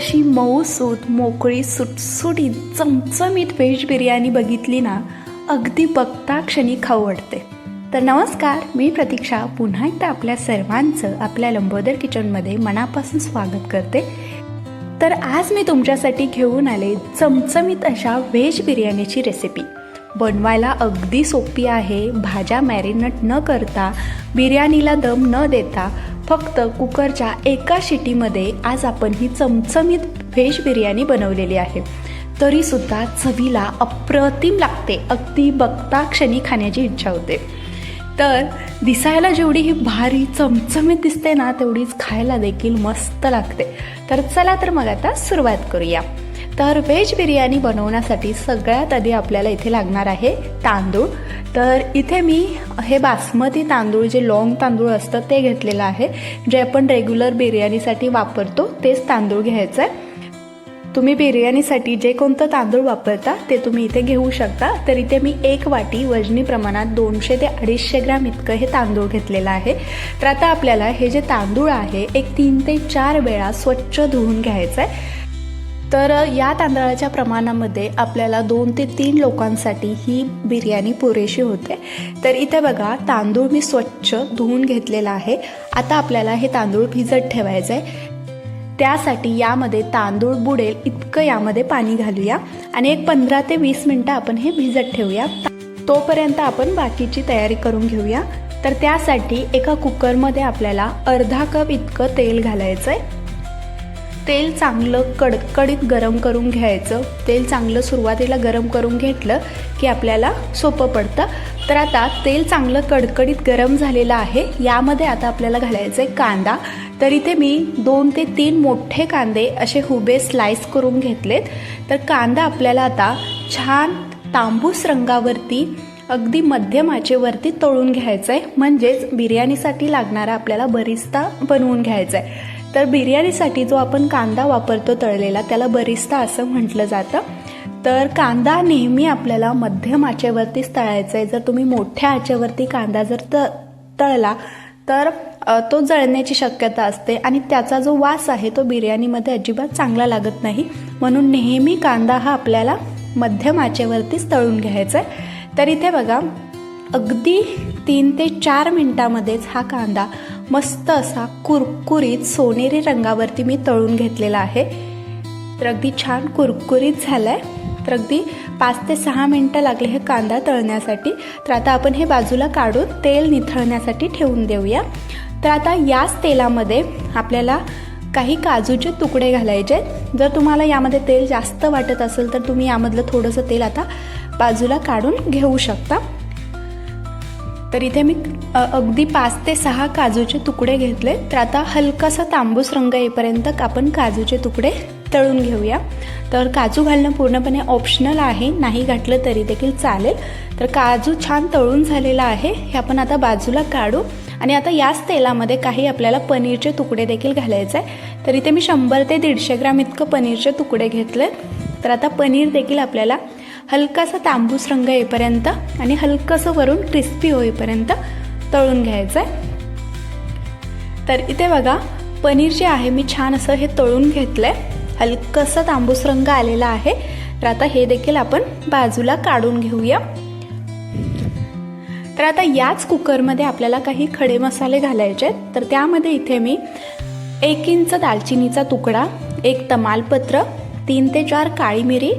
अशी मऊसूत मोकळी सुटसुटीत चमचमीत व्हेज बिर्याणी बघितली ना, अगदी बघता क्षणी खाऊ वाटते. तर नमस्कार, मी प्रतीक्षा पुन्हा एकदा आपल्या सर्वांचं आपल्या लंबोदर किचनमध्ये मनापासून स्वागत करते. तर आज मी तुमच्यासाठी घेऊन आले चमचमीत अशा व्हेज बिर्याणीची रेसिपी. बनवायला अगदी सोपी आहे. भाज्या मॅरिनेट न करता, बिर्याणीला दम न देता, फक्त कुकरच्या एका शिटीमध्ये आज आपण ही चमचमीत व्हेज बिर्याणी बनवलेली आहे. तरीसुद्धा चवीला अप्रतिम लागते. अगदी बघता क्षणी खाण्याची इच्छा होते. तर दिसायला जेवढी ही भारी चमचमीत दिसते ना, तेवढीच खायला देखील मस्त लागते. तर चला तर मग आता सुरुवात करूया. तर व्हेज बिर्याणी बनवण्यासाठी सगळ्यात आधी आपल्याला इथे लागणार आहे तांदूळ. तर इथे मी हे बासमती तांदूळ, जे लॉंग तांदूळ असतं ते घेतलेलं आहे. जे आपण रेग्युलर बिर्याणीसाठी वापरतो तेच तांदूळ घ्यायचं आहे. तुम्ही बिर्याणीसाठी जे कोणतं तांदूळ वापरता ते तुम्ही इथे घेऊ शकता. तर इथे मी 1 वाटी वजनी प्रमाणात 200 ते 250 ग्रॅम इतकं हे तांदूळ घेतलेलं आहे. तर आता आपल्याला हे जे तांदूळ आहे 3 ते 4 वेळा स्वच्छ धुवून घ्यायचं आहे. तर या तांदळाच्या प्रमाणामध्ये आपल्याला 2 ते 3 लोकांसाठी ही बिर्याणी पुरेशी होते. तर इथे बघा, तांदूळ मी स्वच्छ धुवून घेतलेला आहे. आता आपल्याला हे तांदूळ भिजत ठेवायचं आहे. त्यासाठी यामध्ये तांदूळ बुडेल इतकं यामध्ये पाणी घालूया आणि 15 ते 20 मिनटं आपण हे भिजत ठेवूया. तोपर्यंत आपण बाकीची तयारी करून घेऊया. तर त्यासाठी एका कुकरमध्ये आपल्याला अर्धा कप इतकं तेल घालायचं आहे. तेल चांगलं कडकडीत गरम करून घ्यायचं. तेल चांगलं सुरुवातीला गरम करून घेतलं की आपल्याला सोपं पडतं. तर आता तेल चांगलं कडकडीत गरम झालेलं आहे. यामध्ये आता आपल्याला घालायचं आहे कांदा. तर इथे मी 2 ते 3 मोठे कांदे असे उभे स्लाइस करून घेतलेत. तर कांदा आपल्याला आता छान तांबूस रंगावरती, अगदी मध्यम आचेवरती तळून घ्यायचं आहे. म्हणजेच बिर्याणीसाठी लागणारा आपल्याला बरिस्ता बनवून घ्यायचा आहे. तर बिर्याणीसाठी जो आपण कांदा वापरतो तळलेला, त्याला बरिस्ता असं म्हटलं जातं. तर कांदा नेहमी आपल्याला मध्यम आचेवरतीच तळायचा आहे. जर तुम्ही मोठ्या आचेवरती कांदा जर तळला तर तो जळण्याची शक्यता असते आणि त्याचा जो वास आहे तो बिर्याणीमध्ये अजिबात चांगला लागत नाही. म्हणून नेहमी कांदा हा आपल्याला मध्यम आचेवरतीच तळून घ्यायचा आहे. तर इथे बघा, अगदी 3 ते 4 मिनिटामध्येच हा कांदा मस्त असा कुरकुरीत सोनेरी रंगावरती मी तळून घेतलेला आहे. तर अगदी छान कुरकुरीत झाला आहे. तर अगदी 5 ते 6 मिनटं लागले हे कांदा तळण्यासाठी. तर आता आपण हे बाजूला काढून तेल निथळण्यासाठी ठेवून देऊया. तर आता याच तेलामध्ये आपल्याला काही काजूचे तुकडे घालायचे आहेत. जर तुम्हाला यामध्ये तेल जास्त वाटत असेल तर तुम्ही यामधलं थोडंसं तेल आता बाजूला काढून घेऊ शकता. तर इथे मी अगदी 5 ते 6 काजूचे तुकडे घेतले. तर आता हलकासा तांबूस रंग येईपर्यंत आपण काजूचे तुकडे तळून घेऊया. तर काजू घालणं पूर्णपणे ऑप्शनल आहे, नाही घातलं तरी देखील चालेल. तर काजू छान तळून झालेला आहे. हे आपण आता बाजूला काढू आणि आता याच तेलामध्ये काही आपल्याला पनीरचे तुकडे देखील घालायचे आहे. तर इथे मी 100 ते 150 ग्रॅम इतकं पनीरचे तुकडे घेतले. तर आता पनीर देखील आपल्याला हलकासा तांबूस रंग येईपर्यंत आणि हलकंसं वरून क्रिस्पी होईपर्यंत तळून घ्यायचं आहे. तर इथे बघा, पनीर जे आहे मी छान असं हे तळून घेतलं आहे. हलकंसं तांबूस रंग आलेला आहे. तर आता हे देखील आपण बाजूला काढून घेऊया. तर आता याच कुकरमध्ये आपल्याला काही खडे मसाले घालायचे आहेत. तर त्यामध्ये इथे मी 1 इंच दालचिनीचा तुकडा, 1 तमालपत्र, 3 ते 4 काळी मिरी,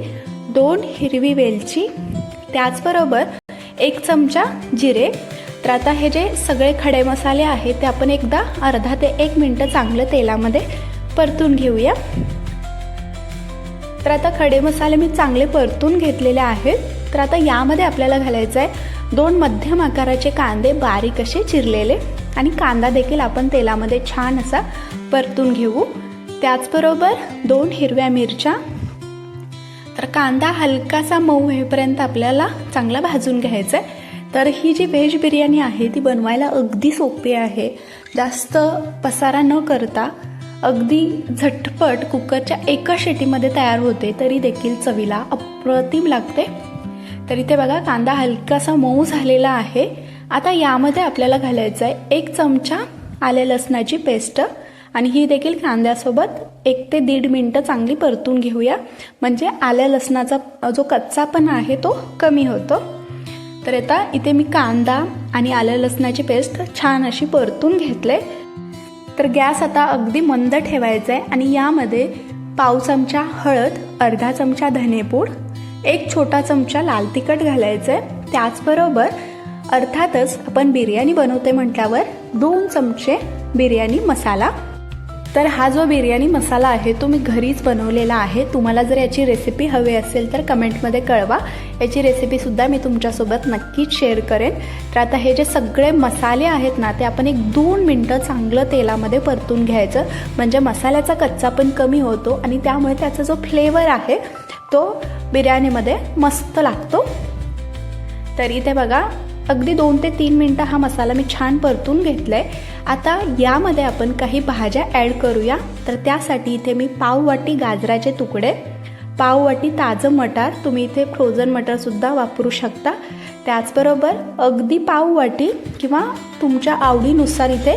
2 हिरवी वेलची, त्याचबरोबर 1 चमचा जिरे. तर आता हे जे सगळे खडे मसाले आहेत ते आपण एकदा अर्धा ते 1 मिनिट चांगलं तेलामध्ये परतून घेऊया. तर आता खडे मसाले मी चांगले परतून घेतलेले आहेत. तर आता यामध्ये आपल्याला घालायचं आहे 2 मध्यम आकाराचे कांदे बारीक असे चिरलेले आणि कांदा देखील आपण तेलामध्ये छान असा परतून घेऊ. त्याचबरोबर 2 हिरव्या मिरच्या. तर कांदा हलकासा मऊ होईपर्यंत आपल्याला चांगला भाजून घ्यायचा आहे. तर ही जी व्हेज बिर्याणी आहे ती बनवायला अगदी सोपी आहे. जास्त पसारा न करता अगदी झटपट कुकरच्या एका शिटीमध्ये तयार होते, तरी देखील चवीला अप्रतिम लागते. तर इथे बघा, कांदा हलकासा मऊ झालेला आहे. आता यामध्ये आपल्याला घालायचं आहे 1 चमचा आले लसणाची पेस्ट आणि ही देखील कांद्यासोबत 1 ते 1.5 मिनटं चांगली परतून घेऊया, म्हणजे आल्या लसणाचा जो कच्चापणा आहे तो कमी होतो. तर आता इथे मी कांदा आणि आलं लसणाची पेस्ट छान अशी परतून घेतले. तर गॅस आता अगदी मंद ठेवायचा आहे आणि यामध्ये पाव चमचा हळद, अर्धा चमचा धनेपूड, 1 छोटा चमचा लाल तिखट घालायचं आहे. त्याचबरोबर अर्थातच आपण बिर्याणी बनवते म्हटल्यावर 2 चमचे बिर्याणी मसाला. तर हा जो बिर्याणी मसाला आहे तो मी घरीच बनवलेला आहे. तुम्हाला जर याची रेसिपी हवी असेल तर कमेंटमध्ये कळवा, याची रेसिपीसुद्धा मी तुमच्यासोबत नक्कीच शेअर करेन. तर आता हे जे सगळे मसाले आहेत ना ते आपण 1-2 मिनटं चांगलं तेलामध्ये परतून घ्यायचं, म्हणजे मसाल्याचा कच्चा पण कमी होतो आणि त्यामुळे त्याचा जो फ्लेवर आहे तो बिर्याणीमध्ये मस्त लागतो. तर इथे बघा अगदी 2 ते 3 मिनटं हा मसाला मी छान परतून घेतलाय. आता यामध्ये आपण काही भाज्या ॲड करूया. तर त्यासाठी इथे मी पाव वाटी गाजराचे तुकडे, पाव वाटी ताजं मटार, तुम्ही इथे फ्रोझन मटारसुद्धा वापरू शकता. त्याचबरोबर अगदी पाव वाटी किंवा तुमच्या आवडीनुसार इथे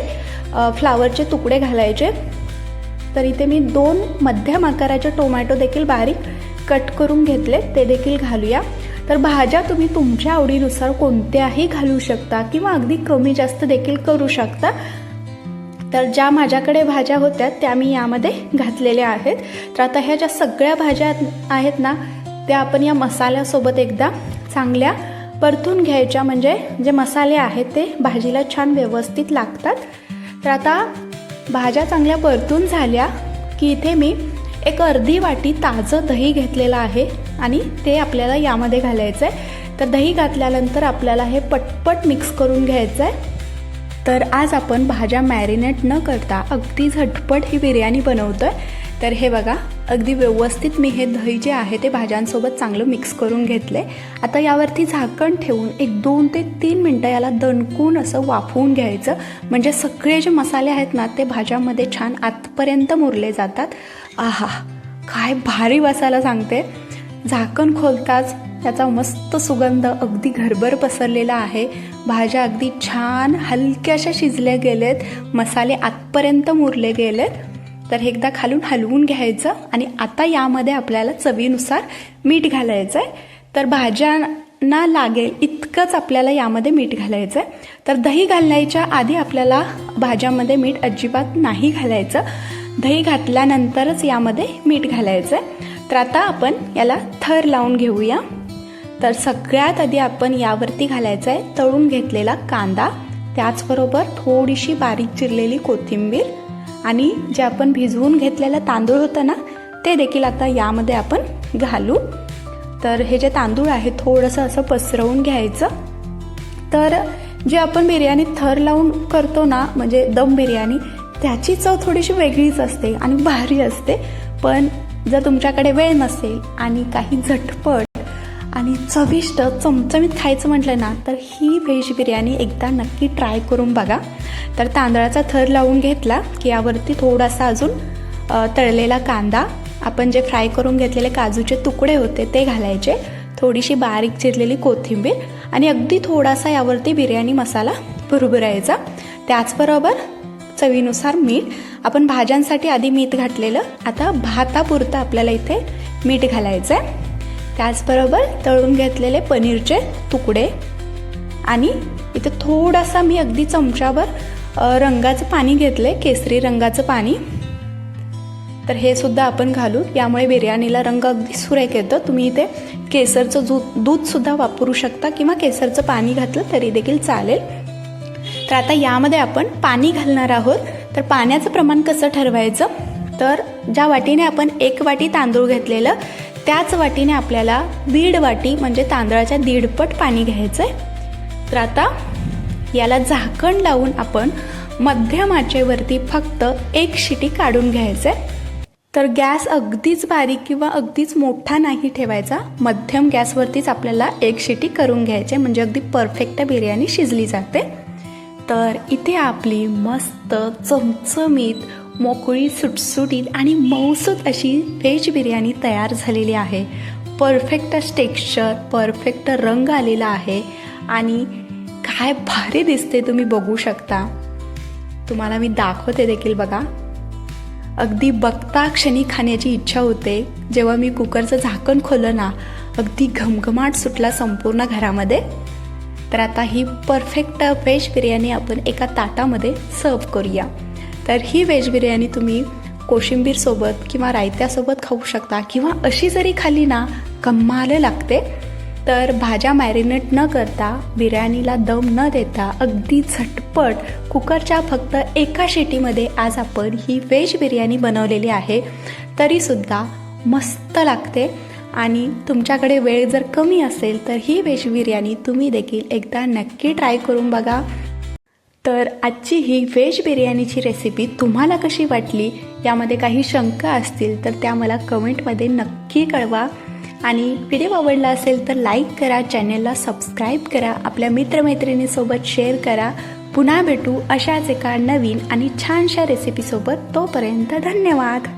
फ्लावरचे तुकडे घालायचे. तर इथे मी 2 मध्यम आकाराचे टोमॅटो देखील बारीक कट करून घेतले, ते देखील घालूया. तर भाज्या तुम्ही तुमच्या आवडीनुसार कोणत्याही घालू शकता किंवा अगदी कमी जास्त देखील करू शकता. तर ज्या माझ्याकडे भाज्या होत्या त्या मी यामध्ये घातलेल्या आहेत. तर आता ह्या ज्या सगळ्या भाज्या आहेत ना त्या आपण या मसाल्यासोबत एकदा चांगल्या परतून घ्यायच्या, म्हणजे जे मसाले आहेत ते भाजीला छान व्यवस्थित लागतात. तर आता भाज्या चांगल्या परतून झाल्या की इथे मी 1 अर्धी वाटी ताजं दही घेतलेलं आहे आणि ते आपल्याला यामध्ये घालायचं आहे. तर दही घातल्यानंतर आपल्याला हे पटपट मिक्स करून घ्यायचं आहे. तर आज आपण भाज्या मॅरिनेट न करता अगदी झटपट ही बिर्याणी बनवतो आहे. तर हे बघा अगदी व्यवस्थित मी हे दही जे आहे ते भाज्यांसोबत चांगलं मिक्स करून घेतले. आता यावरती झाकण ठेवून 1-2 ते 3 मिनटं याला दणकून असं वाफवून घ्यायचं, म्हणजे सगळे जे मसाले आहेत ना ते भाज्यामध्ये छान आतपर्यंत मुरले जातात. आहा, काय भारी मसाला सांगते. झाकण खोलताच त्याचा मस्त सुगंध अगदी घरभर पसरलेला आहे. भाज्या अगदी छान हलक्याशा शिजल्या गेलेत, मसाले आतपर्यंत मुरले गेलेत. तर हे एकदा खालून हलवून घ्यायचं आणि आता यामध्ये आपल्याला चवीनुसार मीठ घालायचं आहे. तर भाज्यांना लागेल इतकंच आपल्याला यामध्ये मीठ घालायचं आहे. तर दही घालण्याच्या आधी आपल्याला भाज्यामध्ये मीठ अजिबात नाही घालायचं, दही घातल्यानंतरच यामध्ये मीठ घालायचं आहे. तर आता आपण याला थर लावून घेऊया. तर सगळ्यात आधी आपण यावरती घालायचं आहे तळून घेतलेला कांदा, त्याचबरोबर थोडीशी बारीक चिरलेली कोथिंबीर आणि जे आपण भिजवून घेतलेलं तांदूळ होतं ना ते देखील आता यामध्ये आपण घालू. तर हे जे तांदूळ आहे थोडंसं असं पसरवून घ्यायचं. तर जे आपण बिर्याणी थर लावून करतो ना, म्हणजे दम बिर्याणी, त्याची चव थोडीशी वेगळीच असते आणि भारी असते. पण जर तुमच्याकडे वेळ नसेल आणि काही झटपट आणि चविष्ट चमचमीत खायचं म्हटलं ना तर ही व्हेज बिर्याणी एकदा नक्की ट्राय करून बघा. तर तांदळाचा थर लावून घेतला की यावरती थोडासा अजून तळलेला कांदा, आपण जे फ्राय करून घेतलेले काजूचे तुकडे होते ते घालायचे, थोडीशी बारीक चिरलेली कोथिंबीर आणि अगदी थोडासा यावरती बिर्याणी मसाला भुरभुरायचा. त्याचबरोबर चवीनुसार मीठ. आपण भाज्यांसाठी आधी मीठ घातलेलं, आता भातापुरतं आपल्याला इथे मीठ घालायचं आहे. त्याचबरोबर तळून घेतलेले पनीरचे तुकडे आणि इथे थोडासा मी अगदी चमच्यावर रंगाचं पाणी घेतले, केसरी रंगाचं पाणी. तर हे सुद्धा आपण घालू, यामुळे बिर्याणीला रंग अगदी सुरेख येतो. तुम्ही इथे केसरचं दूधसुद्धा वापरू शकता किंवा केसरचं पाणी घातलं तरी देखील चालेल. तर आता यामध्ये आपण पाणी घालणार आहोत. तर पाण्याचं प्रमाण कसं ठरवायचं, तर ज्या वाटीने आपण 1 वाटी तांदूळ घेतलेलं त्याच वाटीने आपल्याला 1.5 वाटी म्हणजे तांदळाच्या 1.5 पट पाणी घ्यायचं आहे. तर आता याला झाकण लावून आपण मध्यम आचेवरती फक्त 1 शिटी काढून घ्यायचं आहे. तर गॅस अगदीच बारीक किंवा अगदीच मोठा नाही ठेवायचा, मध्यम गॅसवरतीच आपल्याला 1 शिटी करून घ्यायचे, म्हणजे अगदी परफेक्ट बिर्याणी शिजली जाते. तर इथे आपली मस्त चमचमीत मोकळी सुटसुटीत आणि मऊसूत अशी व्हेज बिर्याणी तयार झालेली आहे. परफेक्ट टेक्स्चर, परफेक्ट रंग आलेला आहे आणि काय भारी दिसते तुम्ही बघू शकता. तुम्हाला मी दाखवते देखील बघा, अगदी बघता क्षणी खाण्याची इच्छा होते. जेव्हा मी कुकरचं झाकण खोललं ना, अगदी घमघमाट सुटला संपूर्ण घरामध्ये. तर आता ही परफेक्ट व्हेज बिर्याणी आपण एका ताटामध्ये सर्व करूया. तर ही व्हेज बिर्याणी तुम्ही कोशिंबीरसोबत किंवा रायत्यासोबत खाऊ शकता किंवा अशी जरी खाल्ली ना कमाल लागते. तर भाज्या मॅरिनेट न करता, बिर्याणीला दम न देता अगदी झटपट कुकरच्या फक्त एका शिटीमध्ये आज आपण ही व्हेज बिर्याणी बनवलेली आहे. तरीसुद्धा मस्त लागते. आणि तुमच्याकडे वेळ जर कमी असेल तर ही व्हेज बिर्याणी तुम्ही देखील एकदा नक्की ट्राय करून बघा. तर आजची ही व्हेज बिर्याणीची रेसिपी तुम्हाला कशी वाटली, यामध्ये काही शंका असतील तर त्या मला कमेंटमध्ये नक्की कळवा. आणि व्हिडिओ आवडला असेल तर लाईक करा, चॅनेलला सबस्क्राईब करा, आपल्या मित्रमैत्रिणीसोबत शेअर करा. पुन्हा भेटू अशाच एका नवीन आणि छानशा रेसिपीसोबत. तोपर्यंत धन्यवाद.